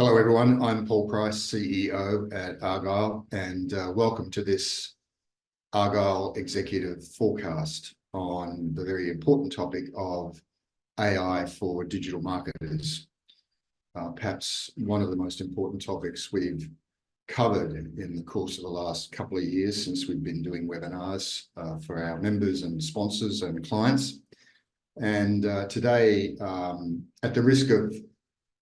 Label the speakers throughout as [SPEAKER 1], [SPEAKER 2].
[SPEAKER 1] Hello, everyone. I'm Paul Price, CEO at Argyle, and welcome to this Argyle Executive Forecast on the very important topic of AI for digital marketers. Perhaps one of the most important topics we've covered in the course of the last couple of years since we've been doing webinars for our members and sponsors and clients. And today, at the risk of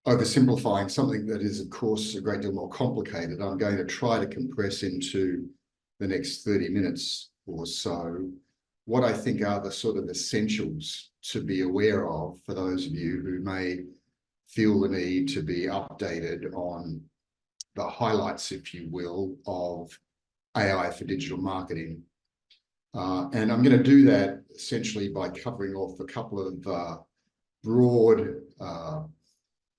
[SPEAKER 1] oversimplifying something that is, of course, a great deal more complicated, I'm going to try to compress into the next 30 minutes or so what I think are the sort of essentials to be aware of for those of you who may feel the need to be updated on the highlights, if you will, of AI for digital marketing. And I'm going to do that essentially by covering off a couple of broad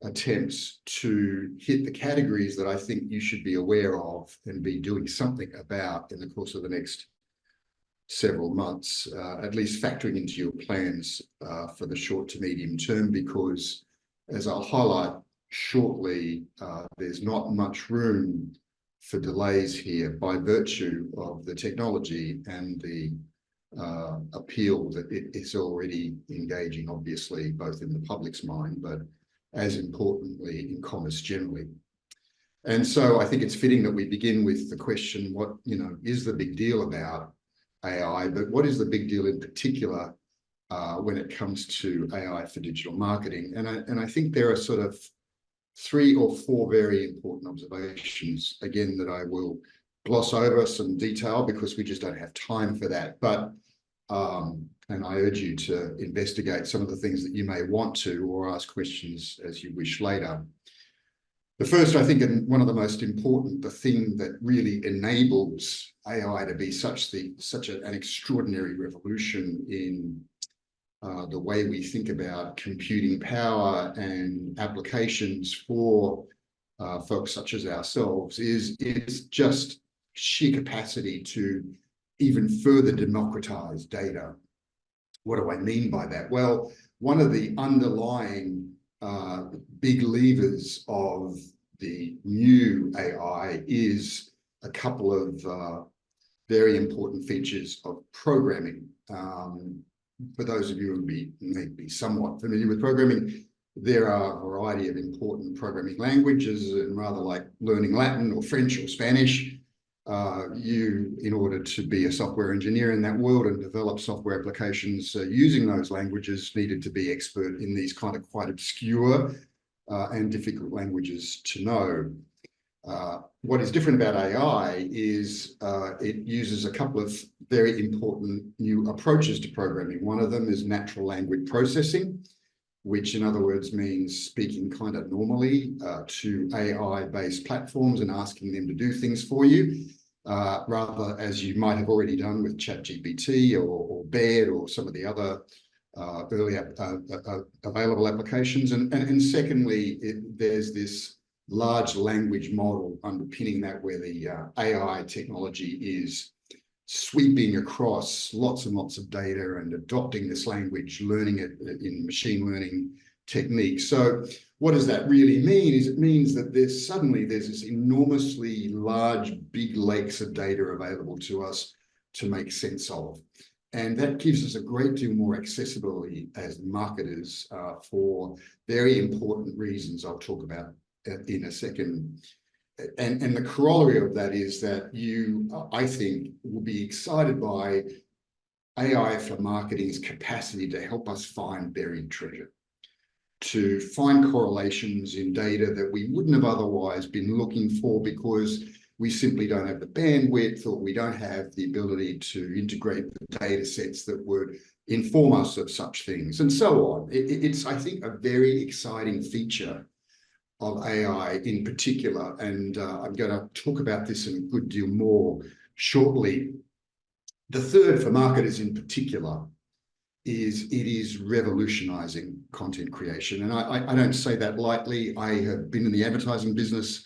[SPEAKER 1] attempts to hit the categories that I think you should be aware of and be doing something about in the course of the next several months, at least factoring into your plans for the short to medium term, because as I'll highlight shortly, there's not much room for delays here by virtue of the technology and the appeal that it is already engaging, obviously, both in the public's mind, but as importantly in commerce generally. And so I think it's fitting that we begin with the question, what is the big deal about AI, but what is the big deal in particular when it comes to AI for digital marketing? And I think there are sort of 3 or 4 very important observations, again, that I will gloss over some detail because we just don't have time for that. But and I urge you to investigate some of the things that you may want to, or ask questions as you wish later. The first, I think, and one of the most important, the thing that really enables AI to be such an extraordinary revolution in the way we think about computing power and applications for folks such as ourselves is just sheer capacity to even further democratize data. What do I mean by that? Well, one of the underlying big levers of the new AI is a couple of very important features of programming. For those of you who may be somewhat familiar with programming, there are a variety of important programming languages, and rather like learning Latin or French or Spanish, in order to be a software engineer in that world and develop software applications using those languages, needed to be expert in these kind of quite obscure and difficult languages to know. What is different about AI is it uses a couple of very important new approaches to programming. One of them is natural language processing, which in other words means speaking kind of normally to AI-based platforms and asking them to do things for you, rather as you might have already done with ChatGPT or Bed or some of the other early available applications. And secondly, there's this large language model underpinning that, where the AI technology is sweeping across lots and lots of data and adopting this language, learning it in machine learning techniques. So what does that really mean? Is it means that there's this enormously large, big lakes of data available to us to make sense of. And that gives us a great deal more accessibility as marketers for very important reasons I'll talk about in a second. And the corollary of that is that you, I think, will be excited by AI for marketing's capacity to help us find buried treasure, to find correlations in data that we wouldn't have otherwise been looking for because we simply don't have the bandwidth, or we don't have the ability to integrate the data sets that would inform us of such things, and so on. It's, I think, a very exciting feature of AI in particular, and I'm going to talk about this in a good deal more shortly. The third, for marketers in particular, is it is revolutionizing content creation. And I don't say that lightly. I have been in the advertising business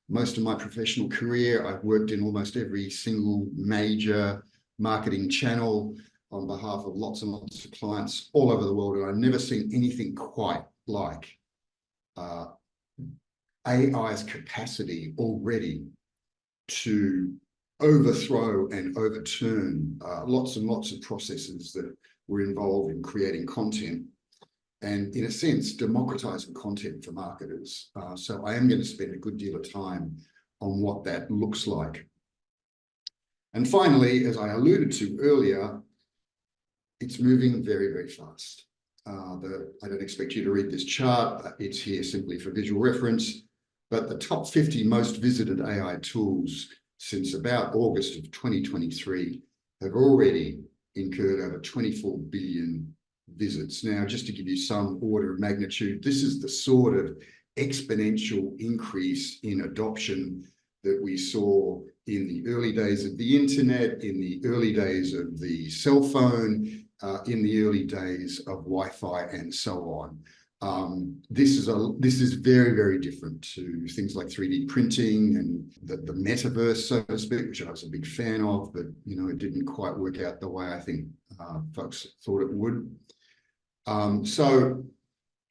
[SPEAKER 1] most of my professional career. I've worked in almost every single major marketing channel on behalf of lots and lots of clients all over the world, and I've never seen anything quite like AI's capacity already to overthrow and overturn lots and lots of processes that were involved in creating content, and in a sense, democratizing content for marketers. So I am going to spend a good deal of time on what that looks like. And finally, as I alluded to earlier, it's moving very, very fast. I don't expect you to read this chart. It's here simply for visual reference, but the top 50 most visited AI tools since about August of 2023 have already incurred over 24 billion visits. Now, just to give you some order of magnitude, this is the sort of exponential increase in adoption that we saw in the early days of the internet, in the early days of the cell phone, in the early days of Wi-Fi, and so on. This is very, very different to things like 3D printing and the metaverse, so to speak, which I was a big fan of, but it didn't quite work out the way I think folks thought it would. So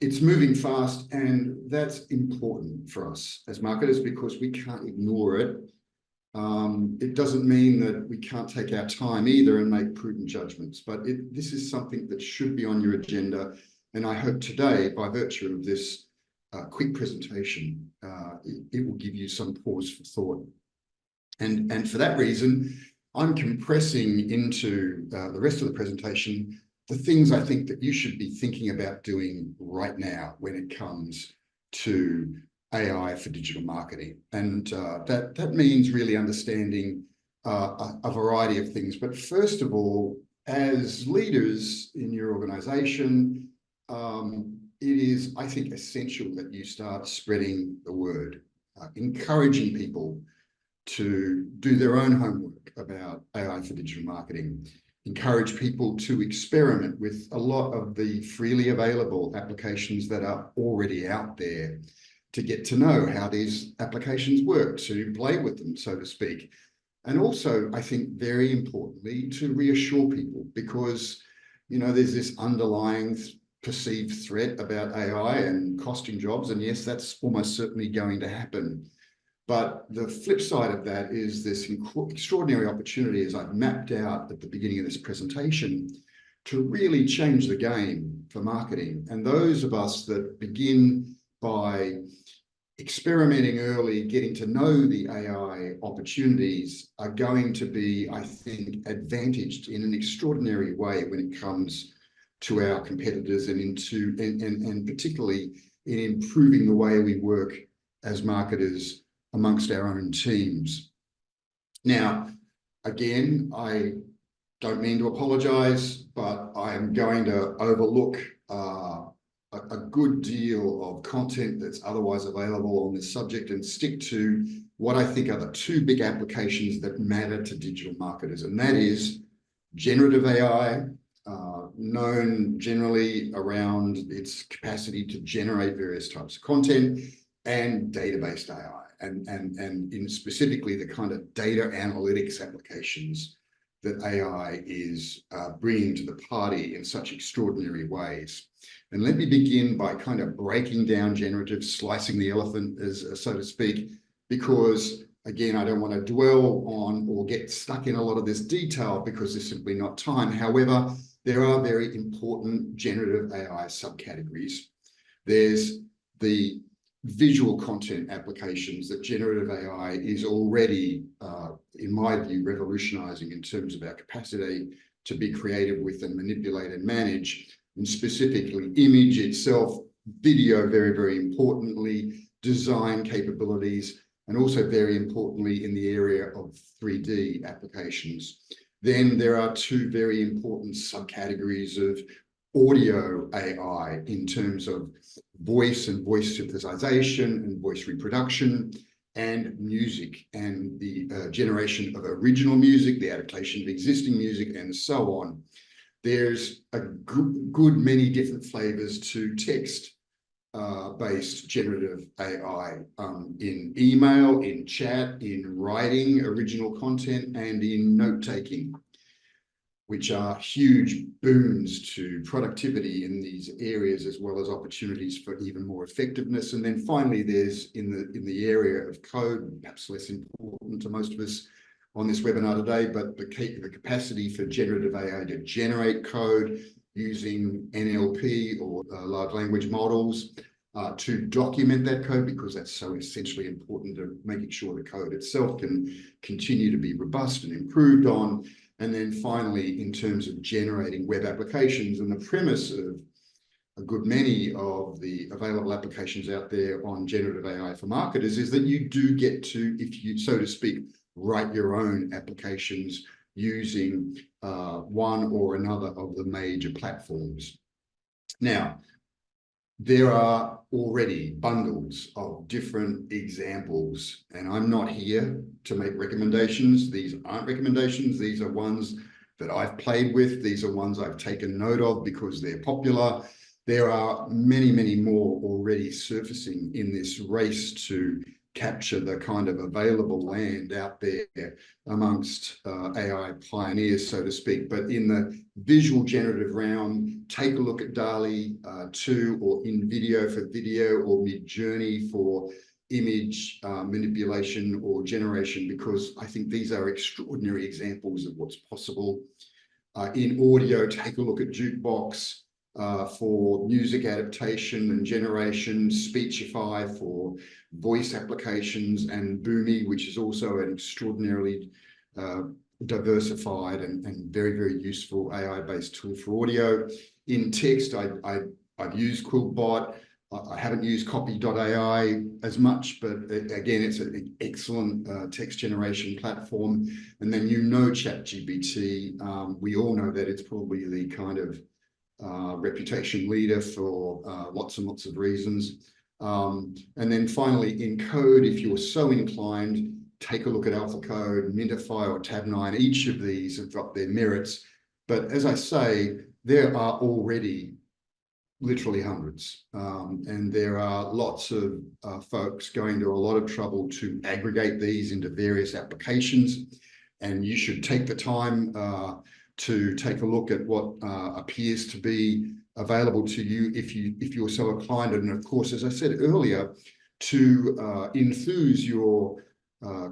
[SPEAKER 1] it's moving fast, and that's important for us as marketers because we can't ignore it. It doesn't mean that we can't take our time either and make prudent judgments, but this is something that should be on your agenda. And I hope today, by virtue of this quick presentation, it will give you some pause for thought. And for that reason, I'm compressing into the rest of the presentation the things I think that you should be thinking about doing right now when it comes to AI for digital marketing. And that means really understanding a variety of things. But first of all, as leaders in your organization, it is, I think, essential that you start spreading the word, encouraging people to do their own homework about AI for digital marketing, encourage people to experiment with a lot of the freely available applications that are already out there, to get to know how these applications work, to play with them, so to speak. And also, I think very importantly, to reassure people, because there's this underlying perceived threat about AI and costing jobs, and yes, that's almost certainly going to happen. But the flip side of that is this extraordinary opportunity, as I've mapped out at the beginning of this presentation, to really change the game for marketing. And those of us that begin by experimenting early, getting to know the AI opportunities, are going to be, I think, advantaged in an extraordinary way when it comes to our competitors and particularly in improving the way we work as marketers amongst our own teams. Now, again, I don't mean to apologize, but I am going to overlook a good deal of content that's otherwise available on this subject and stick to what I think are the two big applications that matter to digital marketers, and that is generative AI, known generally around its capacity to generate various types of content, and data-based AI, and in specifically the kind of data analytics applications that AI is bringing to the party in such extraordinary ways. And let me begin by kind of breaking down generative, slicing the elephant, as so to speak, because again, I don't want to dwell on or get stuck in a lot of this detail because there's simply not time. However, there are very important generative AI subcategories. There's the visual content applications that generative AI is already, in my view, revolutionizing in terms of our capacity to be creative with and manipulate and manage, and specifically image itself, video, very, very importantly, design capabilities, and also very importantly in the area of 3D applications. Then there are two very important subcategories of audio AI in terms of voice and voice synthesization and voice reproduction, and music and the generation of original music, the adaptation of existing music, and so on. There's a good many different flavors to text based generative AI in email, in chat, in writing original content, and in note-taking. which are huge boons to productivity in these areas, as well as opportunities for even more effectiveness. And then finally, there's in the area of code, perhaps less important to most of us on this webinar today, but the capacity for generative AI to generate code using NLP or large language models, to document that code, because that's so essentially important to making sure the code itself can continue to be robust and improved on. And then finally, in terms of generating web applications, and the premise of a good many of the available applications out there on generative AI for marketers is that you do get to, if you, so to speak, write your own applications using one or another of the major platforms. Now, there are already bundles of different examples, and I'm not here to make recommendations. These aren't recommendations. These are ones that I've played with. These are ones I've taken note of because they're popular. There are many, many more already surfacing in this race to capture the kind of available land out there amongst AI pioneers, so to speak. But in the visual generative realm, take a look at DALL-E 2 or InVideo for video, or Midjourney for image manipulation or generation, because I think these are extraordinary examples of what's possible. In audio, take a look at Jukebox for music adaptation and generation, Speechify for voice applications, and Boomi, which is also an extraordinarily diversified and very, very useful AI-based tool for audio. In text, I've used Quillbot. I haven't used Copy.ai as much, but again, it's an excellent text generation platform. And then ChatGPT, we all know that it's probably the kind of reputation leader for lots and lots of reasons. And then finally, in code, if you're so inclined, take a look at AlphaCode, Mintify, or Tab9. Each of these have got their merits. But as I say, there are already literally hundreds. And there are lots of folks going to a lot of trouble to aggregate these into various applications. And you should take the time to take a look at what appears to be available to you if you're so inclined. And of course, as I said earlier, to enthuse your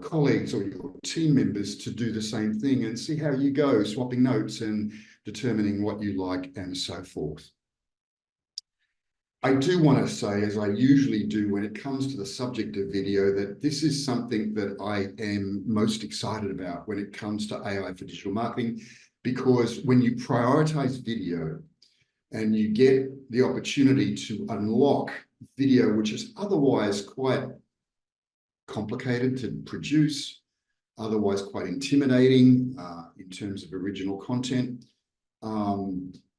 [SPEAKER 1] colleagues or your team members to do the same thing, and see how you go, swapping notes and determining what you like and so forth. I do want to say, as I usually do when it comes to the subject of video, that this is something that I am most excited about when it comes to AI for digital marketing, because when you prioritize video and you get the opportunity to unlock video, which is otherwise quite complicated to produce, otherwise quite intimidating in terms of original content,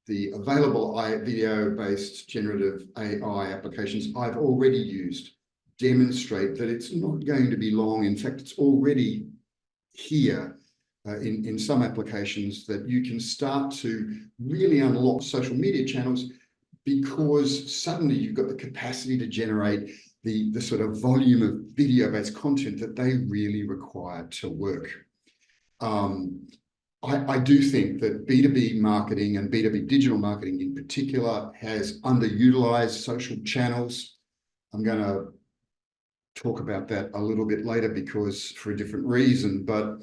[SPEAKER 1] the available video-based generative AI applications I've already used demonstrate that it's not going to be long. In fact, it's already here in some applications, that you can start to really unlock social media channels, because suddenly you've got the capacity to generate the sort of volume of video-based content that they really require to work. I do think that B2B marketing and B2B digital marketing in particular has underutilized social channels. I'm going to talk about that a little bit later, because for a different reason, but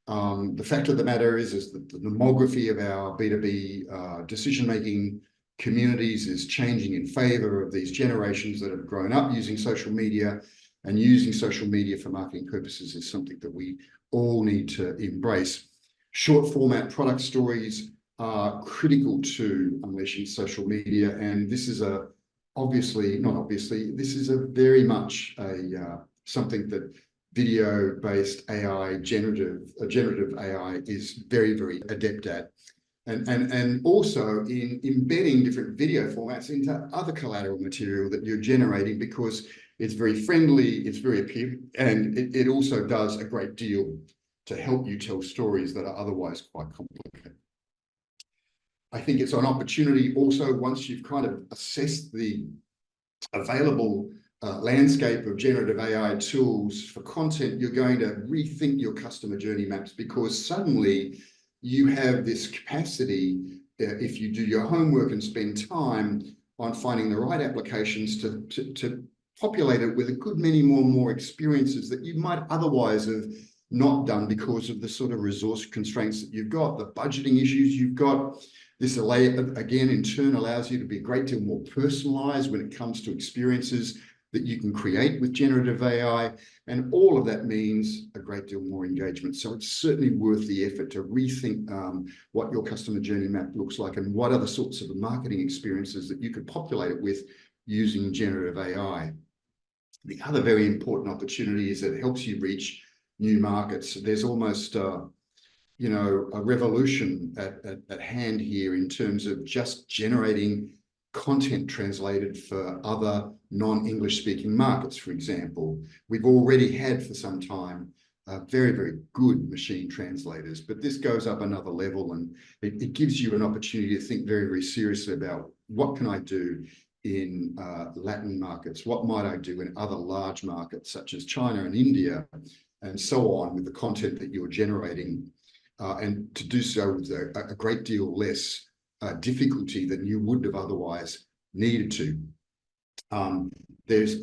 [SPEAKER 1] the fact of the matter is that the demography of our B2B decision-making communities is changing in favor of these generations that have grown up using social media, and using social media for marketing purposes is something that we all need to embrace. Short format product stories are critical to unleashing social media, and this is this is a very much something that video-based AI, generative AI is very, very adept at. And also in embedding different video formats into other collateral material that you're generating, because it's very friendly, it's very appealing, and it also does a great deal to help you tell stories that are otherwise quite complicated. I think it's an opportunity also, once you've kind of assessed the available landscape of generative AI tools for content, you're going to rethink your customer journey maps, because suddenly you have this capacity, if you do your homework and spend time on finding the right applications to populate it with a good many more experiences that you might otherwise have not done because of the sort of resource constraints that you've got, the budgeting issues you've got. This, again, in turn allows you to be a great deal more personalized when it comes to experiences that you can create with generative AI. And all of that means a great deal more engagement. So it's certainly worth the effort to rethink what your customer journey map looks like and what other sorts of marketing experiences that you could populate it with using generative AI. The other very important opportunity is that it helps you reach new markets. There's almost a revolution at hand here in terms of just generating content translated for other non-English speaking markets, for example. We've already had for some time very, very good machine translators, but this goes up another level, and it gives you an opportunity to think very, very seriously about what can I do in Latin markets, what might I do in other large markets such as China and India, and so on, with the content that you're generating, and to do so with a great deal less difficulty than you would have otherwise needed to. There's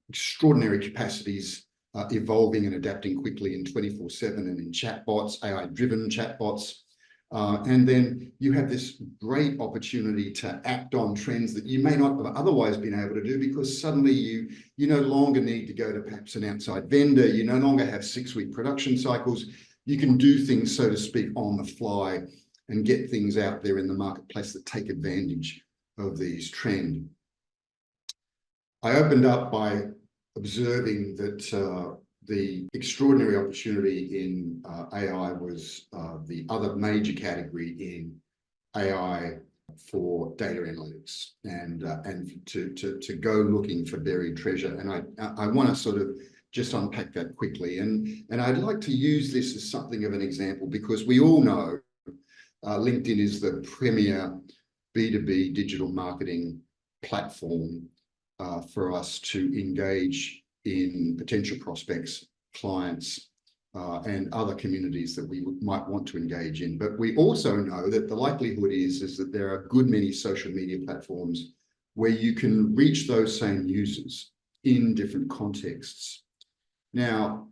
[SPEAKER 1] extraordinary capacities evolving and adapting quickly in 24/7 and in chatbots, AI-driven chatbots. And then you have this great opportunity to act on trends that you may not have otherwise been able to do, because suddenly you no longer need to go to perhaps an outside vendor. You no longer have 6-week production cycles. You can do things, so to speak, on the fly and get things out there in the marketplace that take advantage of these trends. I opened up by observing that the extraordinary opportunity in AI was the other major category in AI for data analytics, and to go looking for buried treasure. And I want to sort of just unpack that quickly, and I'd like to use this as something of an example, because we all know LinkedIn is the premier B2B digital marketing platform for us to engage in potential prospects, clients, and other communities that we might want to engage in. But we also know that the likelihood is that there are a good many social media platforms where you can reach those same users in different contexts. Now,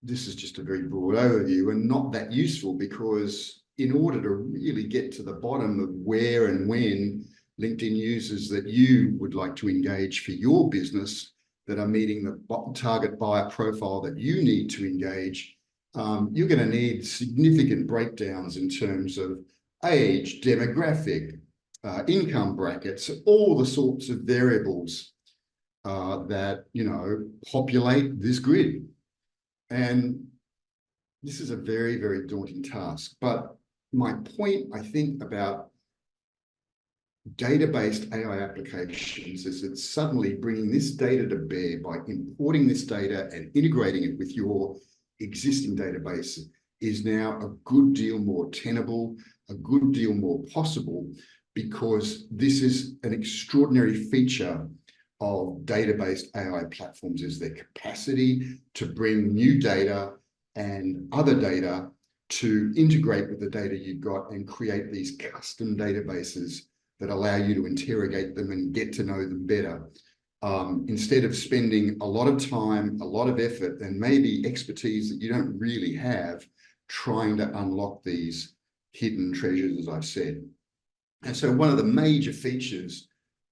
[SPEAKER 1] this is just a very broad overview and not that useful, because in order to really get to the bottom of where and when LinkedIn users that you would like to engage for your business that are meeting the target buyer profile that you need to engage, you're going to need significant breakdowns in terms of age, demographic, income brackets, all the sorts of variables that populate this grid. And this is a very, very daunting task. But my point, I think, about data-based AI applications is that suddenly bringing this data to bear by importing this data and integrating it with your existing database is now a good deal more tenable, a good deal more possible, because this is an extraordinary feature of data-based AI platforms, is their capacity to bring new data and other data to integrate with the data you've got and create these custom databases that allow you to interrogate them and get to know them better. Instead of spending a lot of time, a lot of effort, and maybe expertise that you don't really have trying to unlock these hidden treasures, as I've said. And so one of the major features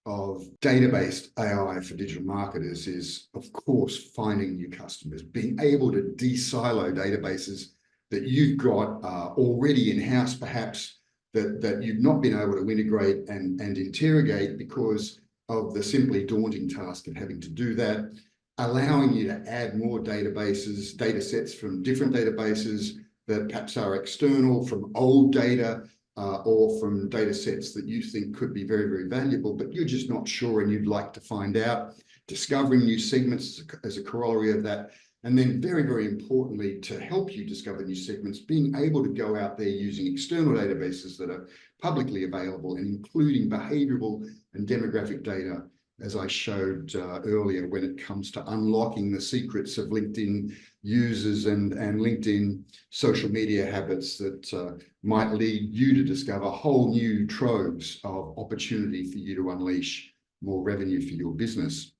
[SPEAKER 1] of data-based AI for digital marketers is, of course, finding new customers, being able to de-silo databases that you've got already in-house, perhaps, that you've not been able to integrate and interrogate because of the simply daunting task of having to do that, allowing you to add more databases, data sets from different databases that perhaps are external, from old data, or from data sets that you think could be very, very valuable, but you're just not sure and you'd like to find out, discovering new segments as a corollary of that. And then very, very importantly, to help you discover new segments, being able to go out there using external databases that are publicly available and including behavioral and demographic data as I showed earlier, when it comes to unlocking the secrets of LinkedIn users and LinkedIn social media habits that might lead you to discover whole new troves of opportunity for you to unleash more revenue for your business.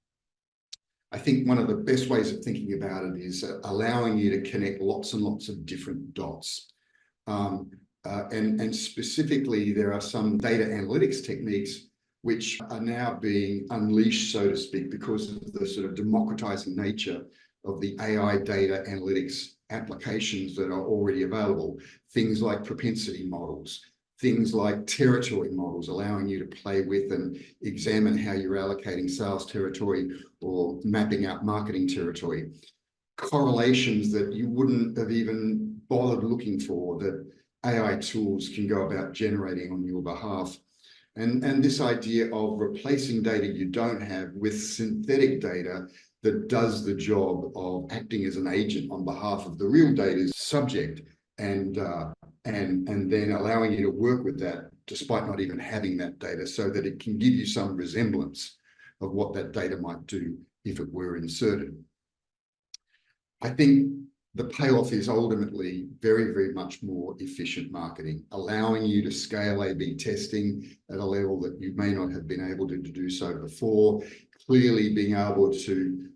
[SPEAKER 1] I think one of the best ways of thinking about it is allowing you to connect lots and lots of different dots. And specifically, there are some data analytics techniques which are now being unleashed, so to speak, because of the sort of democratizing nature of the AI data analytics applications that are already available. Things like propensity models, things like territory models, allowing you to play with and examine how you're allocating sales territory or mapping out marketing territory. Correlations that you wouldn't have even bothered looking for, that AI tools can go about generating on your behalf. And this idea of replacing data you don't have with synthetic data that does the job of acting as an agent on behalf of the real data's subject, and then allowing you to work with that despite not even having that data, so that it can give you some resemblance of what that data might do if it were inserted. I think the payoff is ultimately very, very much more efficient marketing, allowing you to scale A/B testing at a level that you may not have been able to do so before, clearly being able to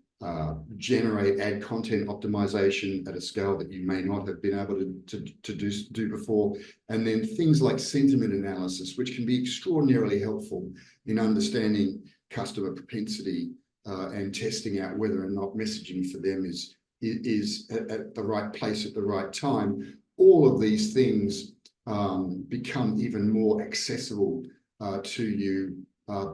[SPEAKER 1] generate ad content optimization at a scale that you may not have been able to do before, and then things like sentiment analysis, which can be extraordinarily helpful in understanding customer propensity and testing out whether or not messaging for them is at the right place at the right time. All of these things become even more accessible to you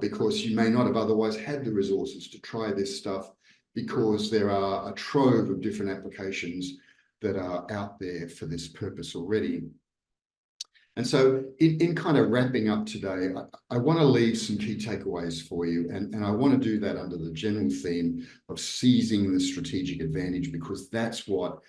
[SPEAKER 1] because you may not have otherwise had the resources to try this stuff, because there are a trove of different applications that are out there for this purpose already. And so in kind of wrapping up today, I want to leave some key takeaways for you. And I want to do that under the general theme of seizing the strategic advantage, because that's what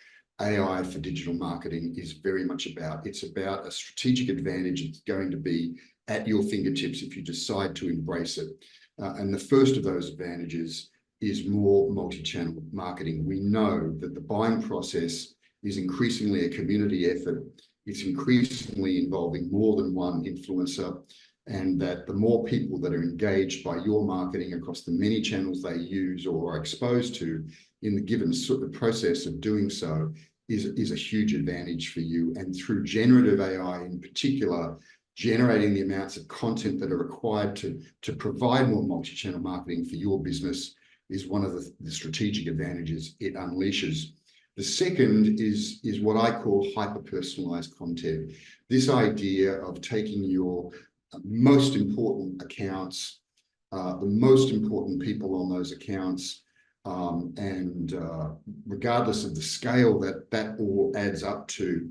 [SPEAKER 1] AI for digital marketing is very much about. It's about a strategic advantage. It's going to be at your fingertips if you decide to embrace it. And the first of those advantages is more multi-channel marketing. We know that the buying process is increasingly a community effort. It's increasingly involving more than one influencer, and that the more people that are engaged by your marketing across the many channels they use or are exposed to in the given sort of process of doing so is a huge advantage for you. And through generative AI in particular, generating the amounts of content that are required to provide more multi-channel marketing for your business is one of the strategic advantages it unleashes. The second is what I call hyper-personalized content. This idea of taking your most important accounts, the most important people on those accounts, and regardless of the scale that all adds up to,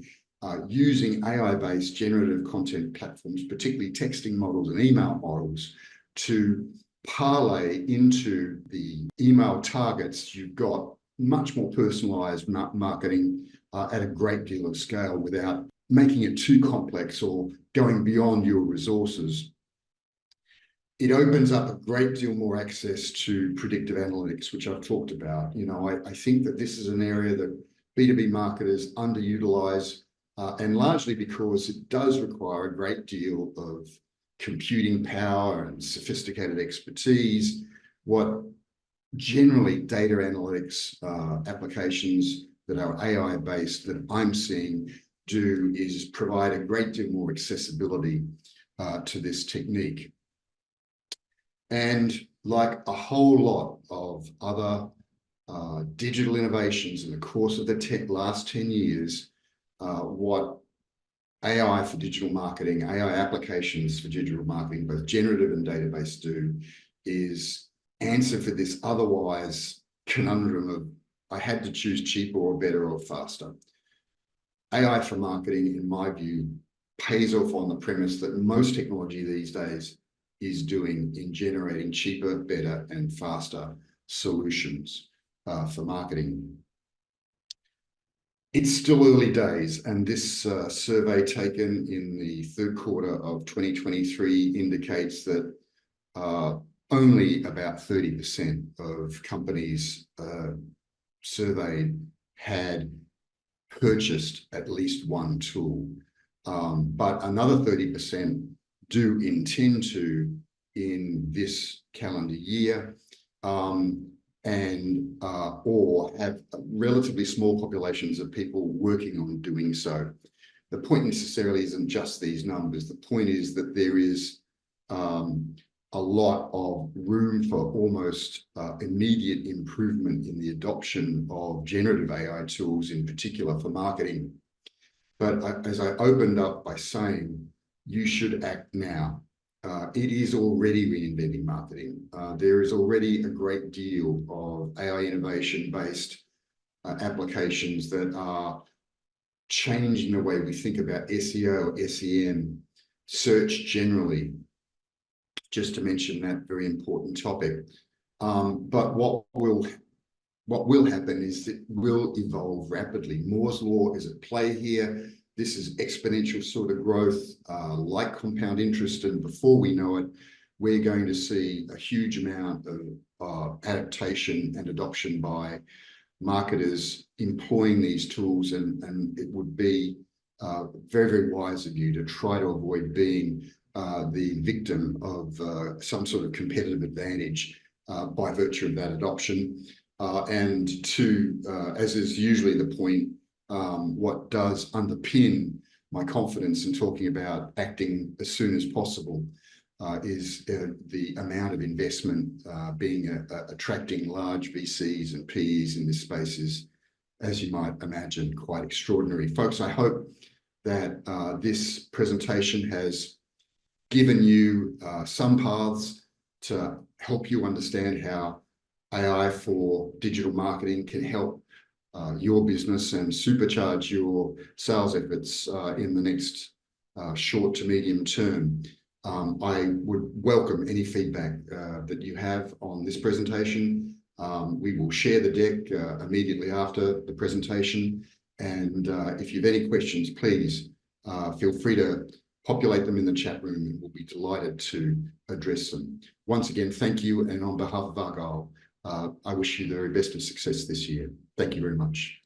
[SPEAKER 1] using AI-based generative content platforms, particularly texting models and email models, to parlay into the email targets you've got much more personalized marketing at a great deal of scale without making it too complex or going beyond your resources. It opens up a great deal more access to predictive analytics, which I've talked about. You know, I think that this is an area that B2B marketers underutilize, and largely because it does require a great deal of computing power and sophisticated expertise. What generally data analytics applications that are AI-based that I'm seeing do is provide a great deal more accessibility to this technique. And like a whole lot of other digital innovations in the course of the last 10 years, what AI for digital marketing, AI applications for digital marketing, both generative and database do, is answer for this otherwise conundrum of I had to choose cheaper or better or faster. AI for marketing, in my view, pays off on the premise that most technology these days is doing in generating cheaper, better, and faster solutions for marketing. It's still early days, and this survey taken in the third quarter of 2023 indicates that only about 30% of companies surveyed had purchased at least one tool. But another 30% do intend to in this calendar year, or have relatively small populations of people working on doing so. The point necessarily isn't just these numbers. The point is that there is a lot of room for almost immediate improvement in the adoption of generative AI tools, in particular for marketing. But as I opened up by saying, you should act now. It is already reinventing marketing. There is already a great deal of AI innovation-based applications that are changing the way we think about SEO, SEM, search generally, just to mention that very important topic. But what will happen is it will evolve rapidly. Moore's law is at play here. This is exponential sort of growth, like compound interest, and before we know it, we're going to see a huge amount of adaptation and adoption by marketers employing these tools, and it would be very, very wise of you to try to avoid being the victim of some sort of competitive advantage by virtue of that adoption. And to, as is usually the point, what does underpin my confidence in talking about acting as soon as possible is the amount of investment attracting large VCs and PEs in this space is, as you might imagine, quite extraordinary. Folks, I hope that this presentation has given you some paths to help you understand how AI for digital marketing can help your business and supercharge your sales efforts in the next short to medium term. I would welcome any feedback that you have on this presentation. We will share the deck immediately after the presentation. And if you have any questions, please feel free to populate them in the chat room, and we'll be delighted to address them. Once again, thank you. And on behalf of Argyle, I wish you the very best of success this year. Thank you very much.